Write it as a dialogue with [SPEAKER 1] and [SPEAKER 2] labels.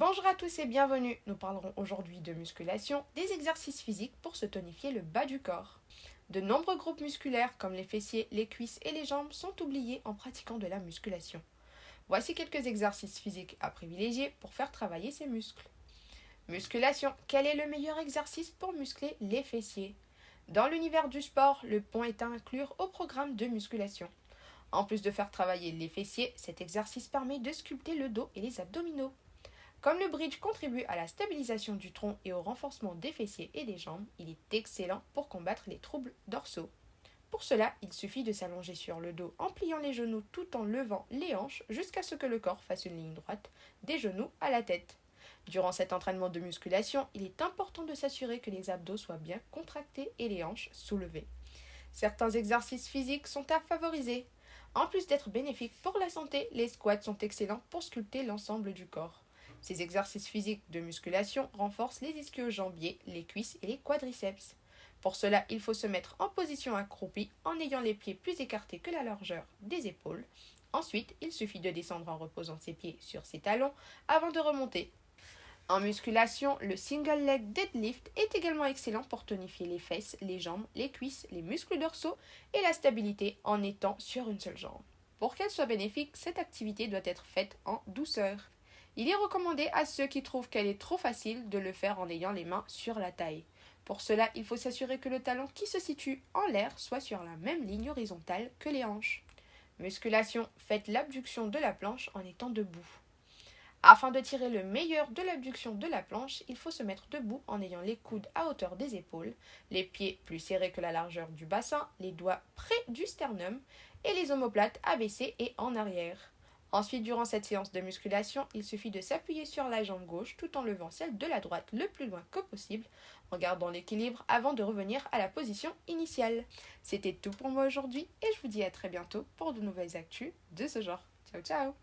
[SPEAKER 1] Bonjour à tous et bienvenue. Nous parlerons aujourd'hui de musculation, des exercices physiques pour se tonifier le bas du corps. De nombreux groupes musculaires comme les fessiers, les cuisses et les jambes sont oubliés en pratiquant de la musculation. Voici quelques exercices physiques à privilégier pour faire travailler ces muscles. Musculation. Quel est le meilleur exercice pour muscler les fessiers? Dans l'univers du sport, le pont est à inclure au programme de musculation. En plus de faire travailler les fessiers, cet exercice permet de sculpter le dos et les abdominaux. Comme le bridge contribue à la stabilisation du tronc et au renforcement des fessiers et des jambes, il est excellent pour combattre les troubles dorsaux. Pour cela, il suffit de s'allonger sur le dos en pliant les genoux tout en levant les hanches jusqu'à ce que le corps fasse une ligne droite des genoux à la tête. Durant cet entraînement de musculation, il est important de s'assurer que les abdos soient bien contractés et les hanches soulevées. Certains exercices physiques sont à favoriser. En plus d'être bénéfiques pour la santé, les squats sont excellents pour sculpter l'ensemble du corps. Ces exercices physiques de musculation renforcent les ischio-jambiers, les cuisses et les quadriceps. Pour cela, il faut se mettre en position accroupie en ayant les pieds plus écartés que la largeur des épaules. Ensuite, il suffit de descendre en reposant ses pieds sur ses talons avant de remonter. En musculation, le single leg deadlift est également excellent pour tonifier les fesses, les jambes, les cuisses, les muscles dorsaux et la stabilité en étant sur une seule jambe. Pour qu'elle soit bénéfique, cette activité doit être faite en douceur. Il est recommandé à ceux qui trouvent qu'elle est trop facile de le faire en ayant les mains sur la taille. Pour cela, il faut s'assurer que le talon qui se situe en l'air soit sur la même ligne horizontale que les hanches. Musculation, faites l'abduction de la planche en étant debout. Afin de tirer le meilleur de l'abduction de la planche, il faut se mettre debout en ayant les coudes à hauteur des épaules, les pieds plus serrés que la largeur du bassin, les doigts près du sternum et les omoplates abaissées et en arrière. Ensuite, durant cette séance de musculation, il suffit de s'appuyer sur la jambe gauche tout en levant celle de la droite le plus loin que possible, en gardant l'équilibre avant de revenir à la position initiale. C'était tout pour moi aujourd'hui et je vous dis à très bientôt pour de nouvelles actus de ce genre. Ciao ciao!